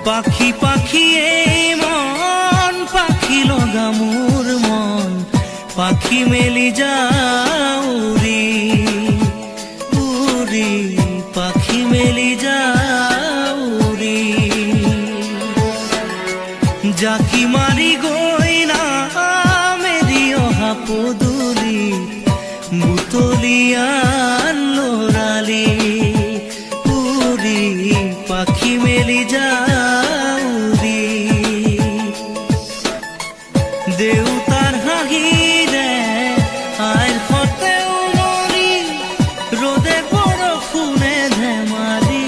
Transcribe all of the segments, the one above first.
পাখি পাখি এই মন পাখি লগা মোৰ মন পাখি মেলি যাও উৰি উৰি পাখি মেলি যাও উৰি জাকি মাৰি গৈ না মেলি অহা পদূলি বুটলিয়ান লৰালি উৰি পাখি মেলি যাও উৰি দেউতাৰ হাঁহিৰে আইৰ সতে উমলি ৰ'দে বৰষুণে ধেমালি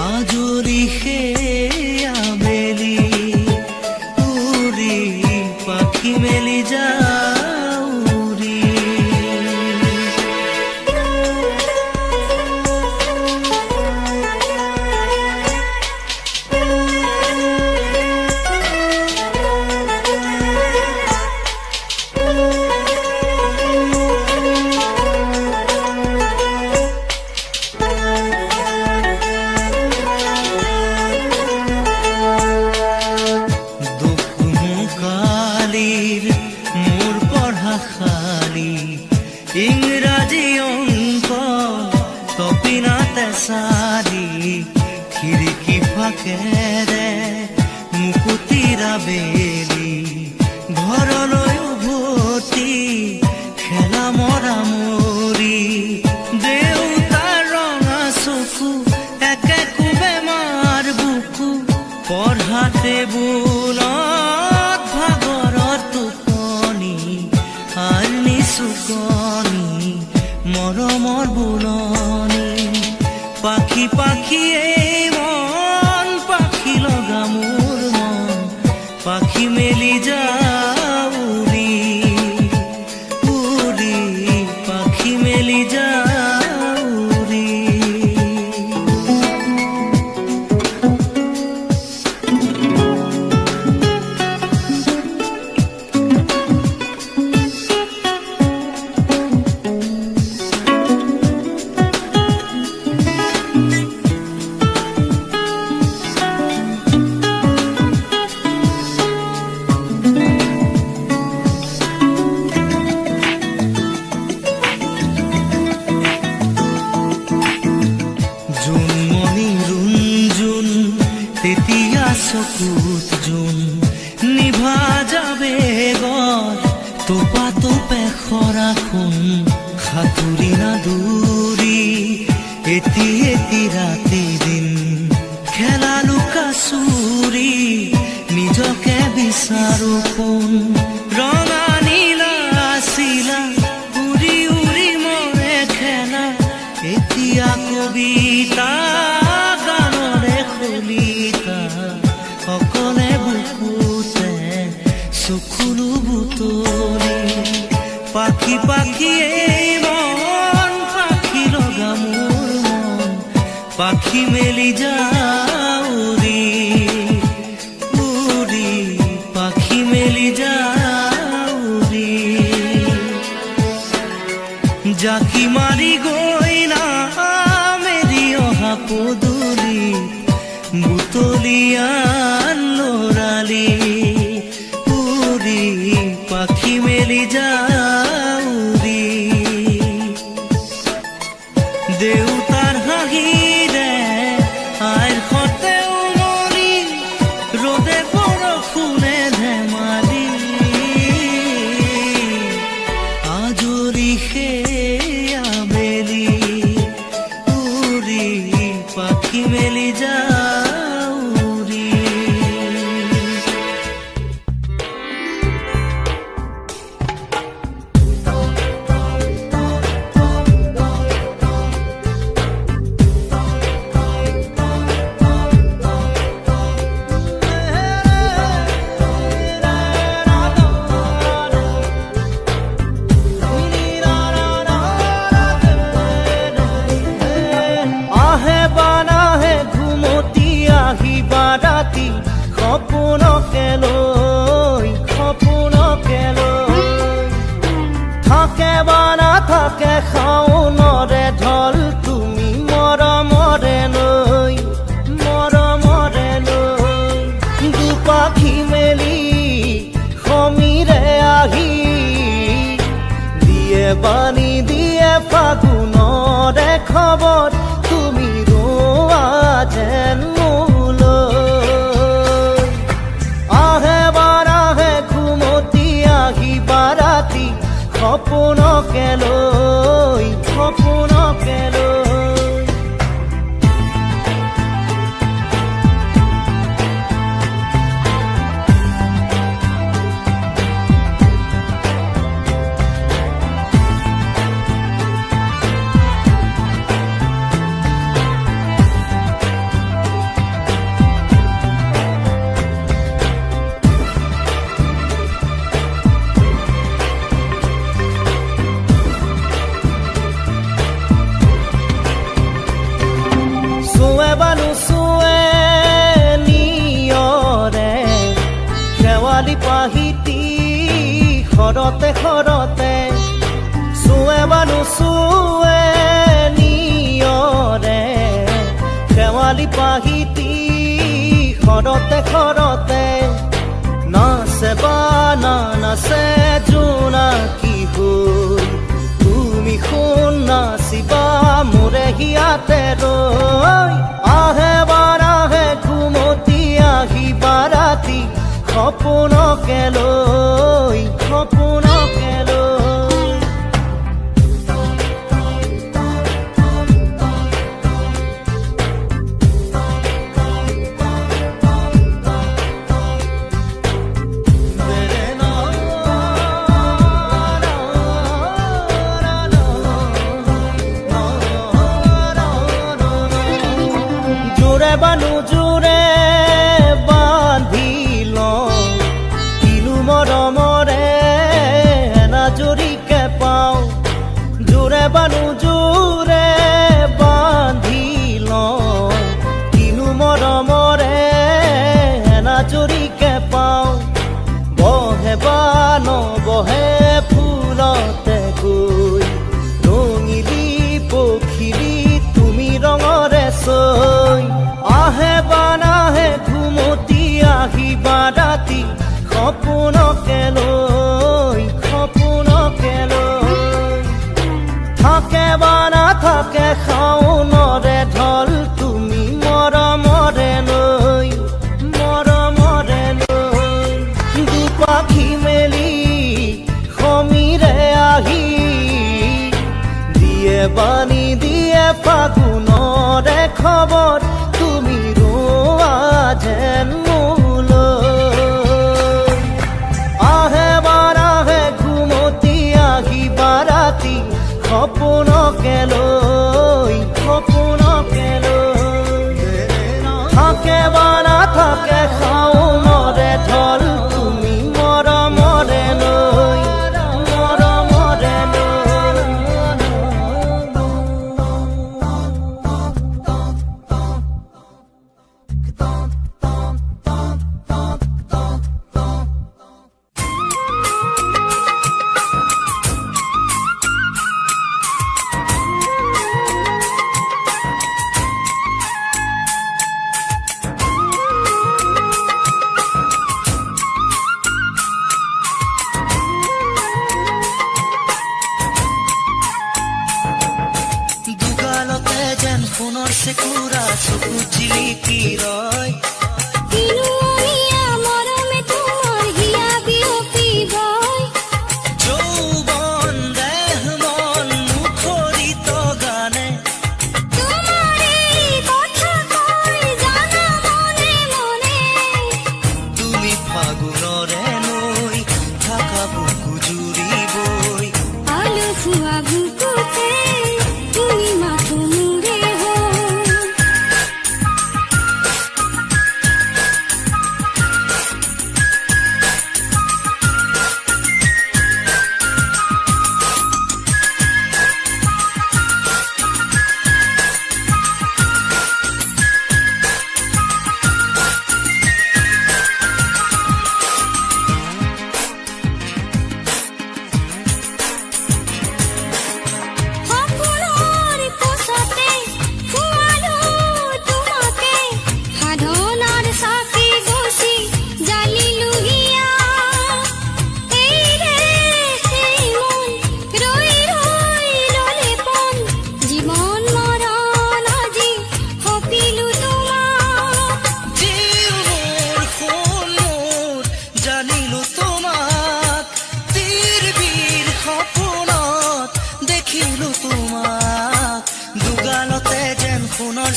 আজৰি সেই আবেলি উৰি পাখি মেলি যাও উৰি মোৰ পঢ়া খালি ইংৰাজী অংক তপিনাতে চালি খিৰিকী ফাকেৰে মুকুতিৰা বেলি ঘৰলৈ উভতি খেলা মৰা মৰি দেউতাৰ ৰঙা চকু একে কোবে মাৰ বুকু পঢ়া টেবুলত ভাগৰৰ টোপনি আৰ নিচুকনি মৰমৰ বুলনি পাখি পাখি এই মন পাখি লগা মোৰ মন পাখি মেলি যাও উৰি উৰি পাখি মেলি যাও উৰি তেতিয়া চকুত জোন নিভা যাবে গৰ তোপা তোপে খৰা খুন সাঁতুৰি না দূৰি এটি এটি ৰাতি দিন খেলা লুকা চুৰি নিজকে বিচাৰো কোন ৰঙা নীলা চিলা উৰি উৰি মৰে খেলা এতিয়া কবিতা গানৰে খলিতা অকলে বুকুতে চকুলো বুটলি পাখি পাখি এই মন পাখি লগা মোৰ মন পাখি মেলি যাও উৰি উৰি পাখি মেলি যাও উৰি জাকি মাৰি গৈ না মেলি অহা পদূলি বুটলিয়ান লৰালি উৰি পাখি মেলি যাও উৰি দেউতাৰ হাঁহিৰে আইৰ সতে উমলি ৰ'দে বৰষুণে ধেমালি আজৰি সেই আবেলি উৰি পাখি মেলি যাও উৰি সপোনকে লৈ থাকে বা নাথাকে শাওনৰে ঢল তুমি মৰমৰে লৈ দিয়ে বাণী দিয়ে ফাগুনৰে খবৰ তুমি ৰোৱা যেন মোলৈ আহে বাৰাহে ঘুমতি আহিবা ৰাতি সপোনকে লৈ সপোনকে লৈ পাহিতি খৰতে খৰতে চুৱে বানু চুৱে নিয়ৰে শেৱালি পাহিতি খৰতে খৰতে নাচে বা নাচে জোনাকী হৈ তুমি শুন নাচিবা মোৰে হিয়াতে ৰৈ আহে বাৰাহে ঘুমতি আহিবা ৰাতি সপোনকে লৈ সপোনকে লৈ জোৰে বানু জোৰে বান্ধি মৰমৰে এনাজৰিকে পাওঁ জোৰে বানু জোৰে বান্ধি লওঁ কিনো মৰমৰে এনাজৰিকে পাওঁ বহে বা নবহে ফুলতে গৈ ৰঙিলি পখিলি তুমি ৰঙৰে চৈ আহে বা নাহে ঘুমতি আহিবা ৰাতি সপোনকে লৈ সপোনকে লৈ থাকে বা নাথাকে শাওনৰে ঢল তুমি মৰমৰে লৈ দুপাখি মেলি সমীৰে আহি দিয়ে বাণী দিয়ে ফাগুনৰে খবৰ তুমি ৰোৱা যেন সপোনকে লৈ সপোনকে লৈ থাকে বা নাথাকে শাওনৰে ঢল তুমি মৰমৰে লৈ মৰমৰে সোণৰ চেকুৰা চকু জিলিকি ৰয় মৰমে তোমাৰ হিয়া বিয়পি গয় যৌৱন দেহ মন মুখৰিত গানে তোমাৰে কথা কয় জানা মনে মনে তুমি ফাগুনৰে নৈ থাকা বুকু জুৰিবই আলু ফুৱা বুকুতে তুমি মাথো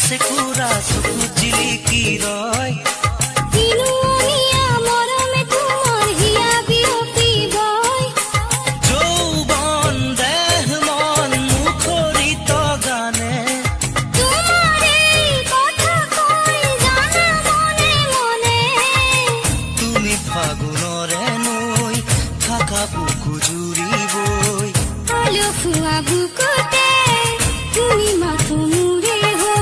চেকুৰা চকু জিলিকি ৰয় দিনুৱনীয়া মৰমে তোমাৰ হিয়া বিয়পি গৈ যৌৱন দেহ মন মুখৰিত গানে তোমাৰে কথা কয় জানা মনে মনে তুমি ফাগুনৰে নৈ থাকা বুকু জুৰিবই আলসুৱা বুকুতে তুমি মাথো মোৰে হৈ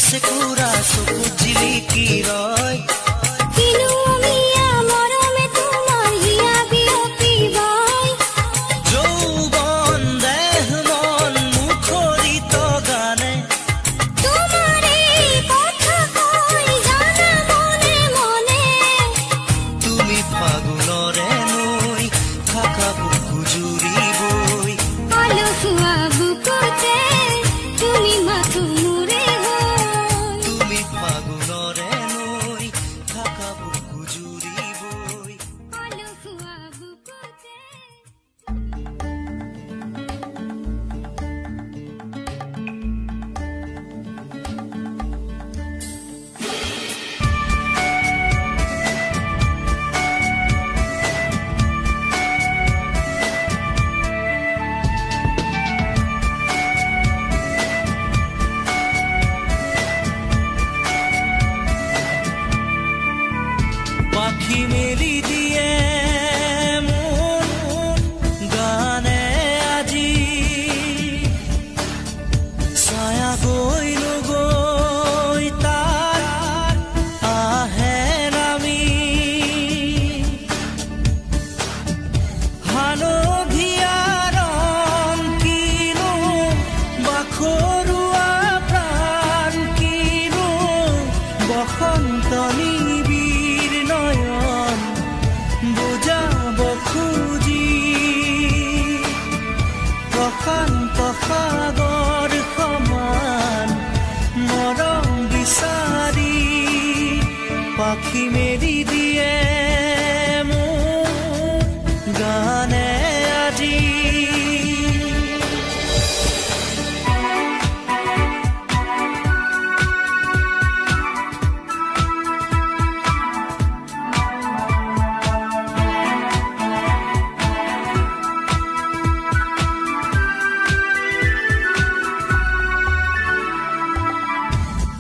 চেকুৰা চকু জিলিকি ৰয় দিনুৱনীয়া মৰমে তোমাৰ হিয়া বিয়পি গৈ যৌৱন দেহ মন মুখৰিত গানে তোমাৰে কথা কয় জানা মনে মনে তুমি ফাগুনৰে নৈ থাকা বুকু জুৰিবই আলসুৱা বুকুতে তুমি মাথো মোৰে হৈ তুমি ফাগুনৰে নৈ থাকা বুকু জুৰিবই আলসুৱা বুকুতে পাখি মেলি দিয়ে মন গানে আজি ছায়া গৈ নগৈ তাৰ আহে নামি হালধীয়া ৰং কিনো বাখৰুৱা প্ৰাণ কিনো বসন্ত নিবিড় নয়ন বুজাব খুজি প্ৰশান্ত সাগৰ সমান মৰম বিচাৰি পাখি মেলি দিয়ে মোৰ গানে আজি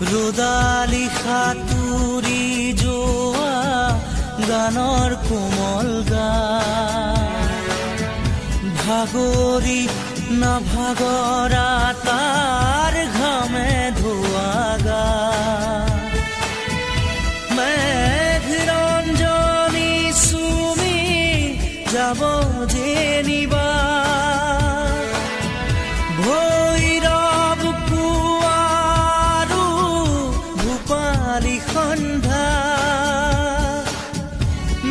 ৰ'দালি সাঁতুৰি যোৱা গানৰ কোমল গান ভাগৰি নাভাগৰা তাৰ ঘামে ধোৱা গান মেঘ ৰঞ্জনী চুমি যাব যেনিবা ভৈৰৱ পুৱাৰো ভূপালী সন্ধ্যা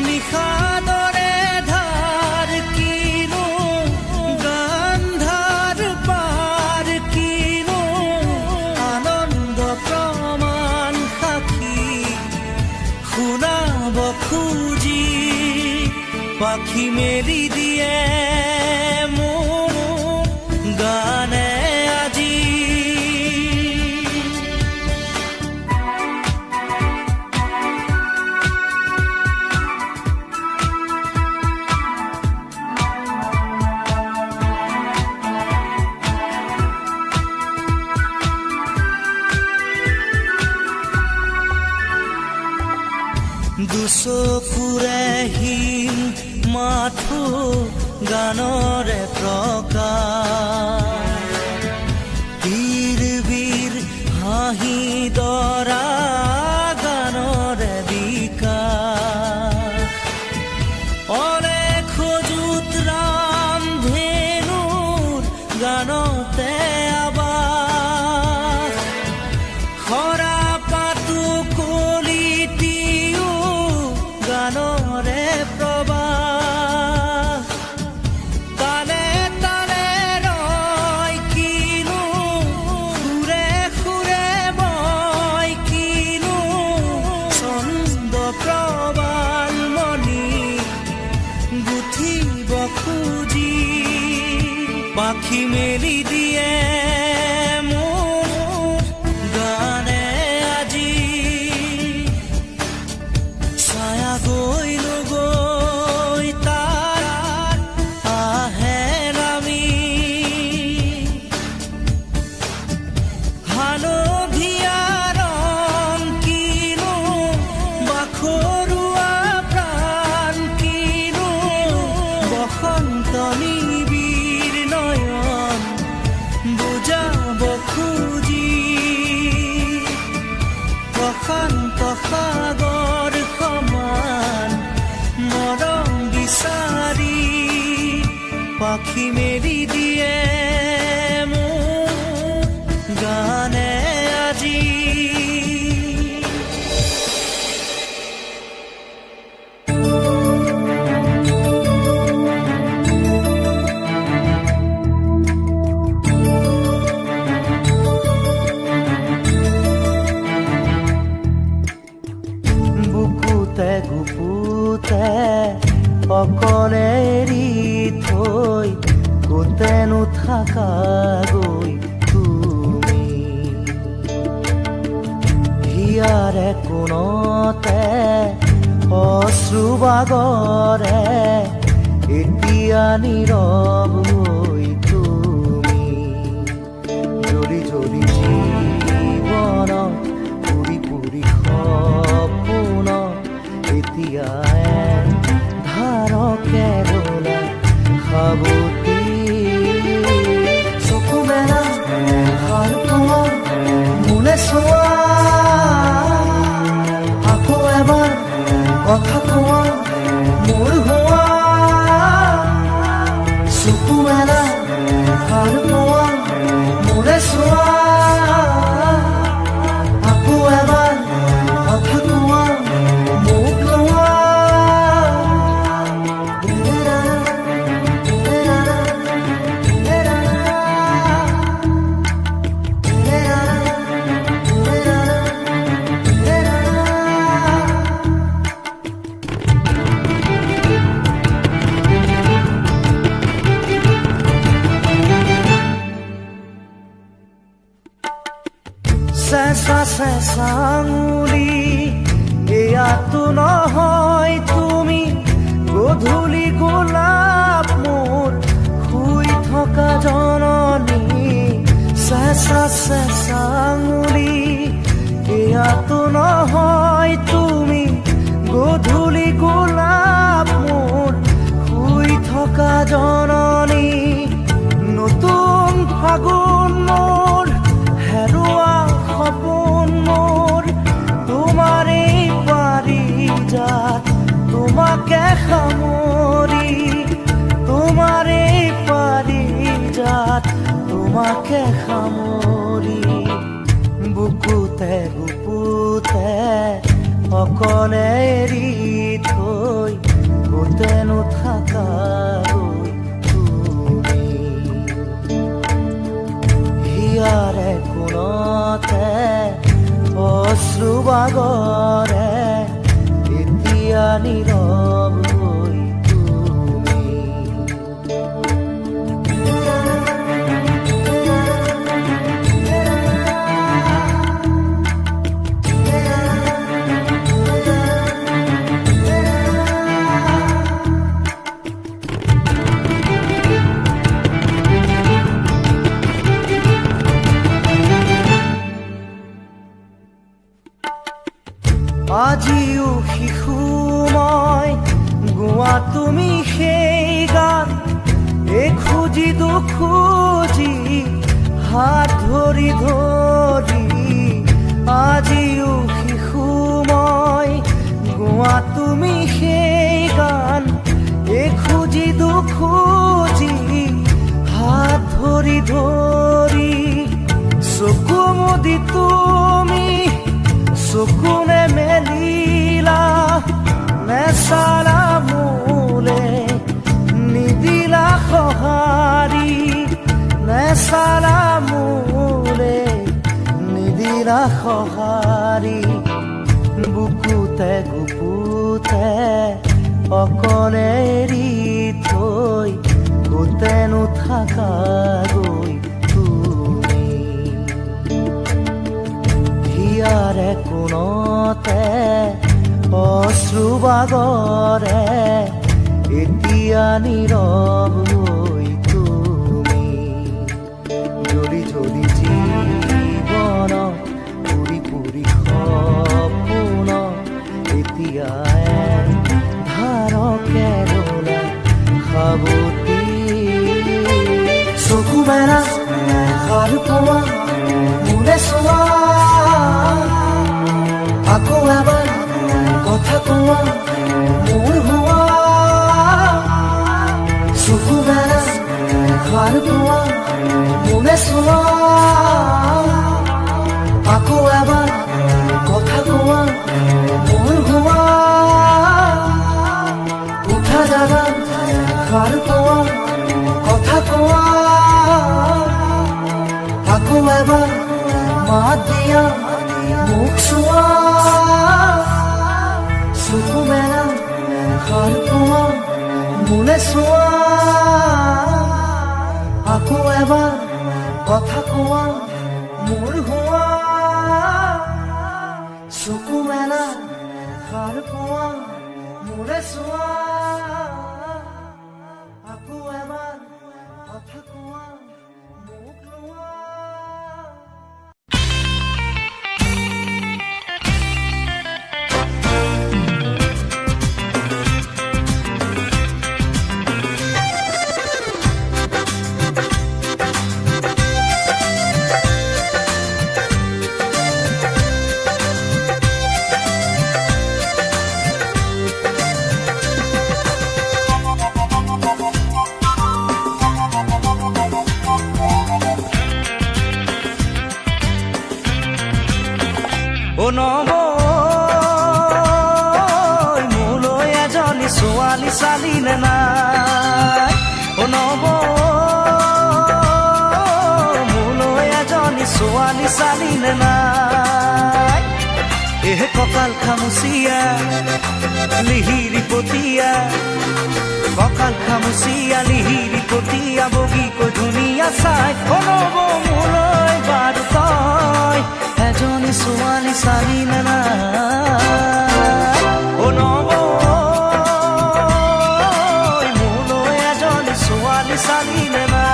নিশাদৰে ধাৰ কিনো গান্ধাৰ পাৰ কিনো আনন্দ প্ৰমাণ সাক্ষী শুনাব খুজি পাখি মেলি দিয়ে মোৰ গানে আজি দুচকুৰে হিম মাথো গানৰে প্ৰকাশ বীৰ বীৰ হাঁহি দৰা গানৰে বিকাশ অলেখ যুত ৰাম ধেনুৰ গানতে আবাস খৰা পাতো কলিটিও গানৰে প্ৰবাহ তালে তালে ৰয় কিনো সুৰে সুৰে বয় কিনো ছন্দ প্ৰবাল মণি গুঠিব খুজি পাখি মেলি দিয়ে মোৰ গানে আজি ছায়া গৈ নগৈ তাৰ আহে নামি হালধীয়া ৰং কিনো বাখৰুৱা প্ৰাণ কিনো বসন্ত নিবিড় নয়ন বুজাব খুজি প্ৰশান্ত সাগৰ সমান মৰম বিচাৰি পাখি মেলি দিয়ে মোৰ গানে আজি বুকুতে গুপুতে অকলে এৰি থৈ কোতেনো থাকা গৈ তুমি হিয়াৰে কোণতে অশ্ৰু বাগৰে এতিয়া নীৰৱ হৈ তুমি জ্বলি জ্বলি জীৱনত পুৰি পুৰি সপোন এতিয়া ধাৰকে বোলা সাবতি চকু মেলা সাৰ পোৱা মোলে চোৱা আকৌ এবাৰ কথা কোৱা মোৰ হোৱা চকু মেলা সাৰ পোৱা মোলে চোৱা আকৌ এবাৰ কথা কোৱা মোক লোৱা চেঁচা চেঁচা আঙুলি এয়াতো নহয় তুমি গধূলি গোলাপ মোৰ শুই থকা জননী চেঁচা চেঁচা আঙুলি এয়াতো নহয় তুমি গধূলি গোলাপ মোৰ শুই থকা জননী নতুন ফাগুন মোৰ হেৰুৱা সপোন মোৰ তোমাৰে পাৰিজাত তোমাকে সামৰি তোমাৰে পাৰিজাত তোমাকে সামৰি বুকুতে বুকুতে অকলে এৰি থৈ কোতেনো থাকা গৈ তুমি হিয়াৰে কোণতে অশ্ৰু বাগৰে এতিয়া নীৰৱ হৈ তুমি আজিও শিশু খুঁজি হাত ধৰি ধৰি আজিও শিশু মই গোৱা তুমি সেই গান এই খুঁজি খুঁজি হাত ধৰি ধৰি চকু মুদি তুমি চকু নেমেলিলা নেচালা মোলে নিদিলা সঁহাৰি নেচালা মোলে নিদিলা সঁহাৰি বুকুতে গুপুতে অকলে এৰি থৈ গোটেনো থাকাগৈ তুমি হিয়াৰে কোণতে অশ্ৰু বাগৰে এতিয়া নীৰৱ হৈ তুমি জ্বলি জ্বলি জীৱন পুৰি পুৰি সপোন এতিয়া ধাৰকে ৰলা সাৱতি চকু মেলা সাৰ পোৱা মোলে চোৱা আকৌ এবাৰ কথা কোৱা মোৰ হোৱা চকু মেলা সাৰ পোৱা মোলে চোৱা আকৌ এবাৰ কথা কোৱা মোৰ হোৱা উঠা জাগা সাৰ পোৱা কথা কোৱা আকৌ এবাৰ মাত দিয়া মুখ চোৱা চকু মেলা সাৰ পোৱা মোলে চোৱা আকৌ এবাৰ কথা কোৱা মোৰ হোৱা চকু মেলা সাৰ পোৱা মোলে চোৱা আকৌ এবাৰ কথা কোৱা মোক লোৱা মোলৈ এজনী ছোৱালী চালিলে নাই নব মোলৈ এজনী ছোৱালী চালিলে নাই এহে কঁকাল খামুচিয়া লিহিৰি পতিয়া কঁকাল খামুচিয়া লিহিৰি পতিয়া বগীকৈ ধুনীয়া চাই নব মোলৈ বাৰু তই এজনী ছোৱালী চালিলে নাই নব মোলৈ এজনী ছোৱালী চালিলে নাই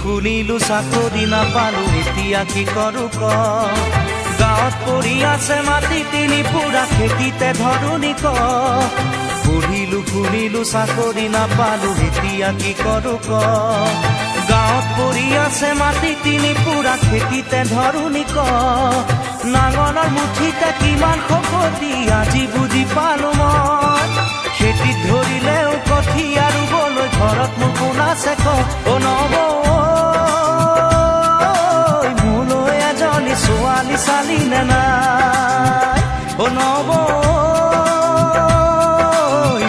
শুনিলো চাকৰি নাপালো এতিয়া কি কৰো ক গাঁৱত পৰি আছে মাটি তিনি পুৰা খেতিতে ধৰণি ক পঢ়িলো শুনিলো চাকৰি নাপালো এতিয়া কি কৰো ক গাঁৱত পৰি আছে মাটি তিনি পুৰা খেতিতে ধৰণি ক নাঙলৰ মুঠিতে কিমান শকতি আজি বুজি পালো মই খেতিত ধৰিলেও কঠীয়া ৰুবলৈ ঘৰত মোৰ কোন আছে ক নব ছোৱালী চালিলে নাই নব নব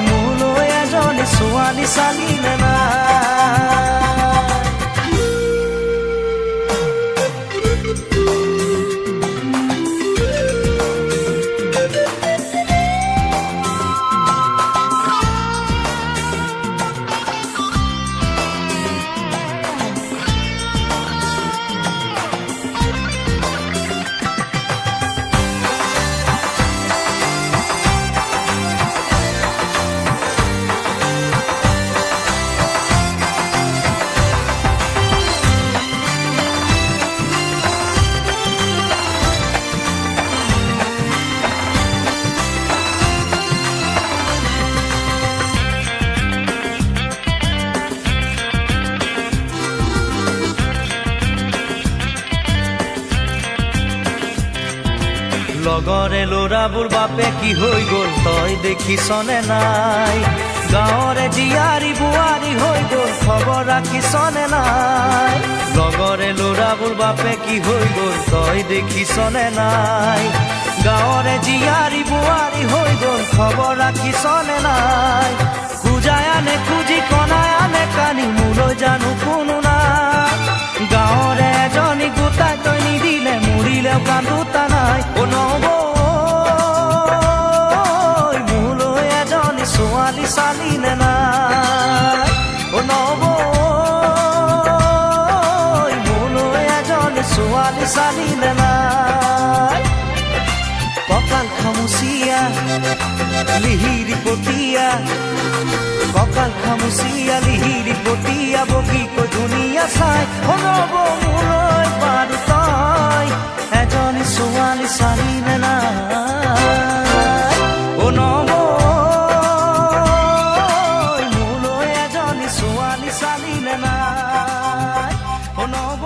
মোলৈ এজনী ছোৱালী চালিলে নাই। লগৰে ল'ৰাবোৰ বাপে কি হৈ গ'ল তই দেখিছনে নাই? গাঁৱৰে জীয়াৰী বোৱাৰী হৈ গ'ল খবৰ ৰাখিছনে নাই? লগৰে ল'ৰাবোৰ বাপে কি হৈ গ'ল তই দেখিছনে নাই? গাঁৱৰে জীয়াৰী বোৱাৰী হৈ গ'ল খবৰ ৰাখিছনে নাই? খুজাই আনে খুজি কণাই আনে কানি মোলৈ জানো কোনো নাই। গাঁৱৰে এজনী গোটাই তই নিদিলে মৰিলেও কান্দোতা নাই। অ নব মোলৈ এজনী ছোৱালী চালিলে নাই। অ নব মোলৈ এজনী ছোৱালী চালিলে নাই। কঁকাল খামুচিয়া লিহিৰি পতিয়া, কঁকাল খামুচিয়া লিহিৰি পতিয়া বগীকৈ ধুনীয়া চাই। অ নব মোলৈ বাৰু তই এজনী ছোৱালী চালিলে নাই। অ নব মোলৈ এজনী ছোৱালী চালিলে নাই। অ নব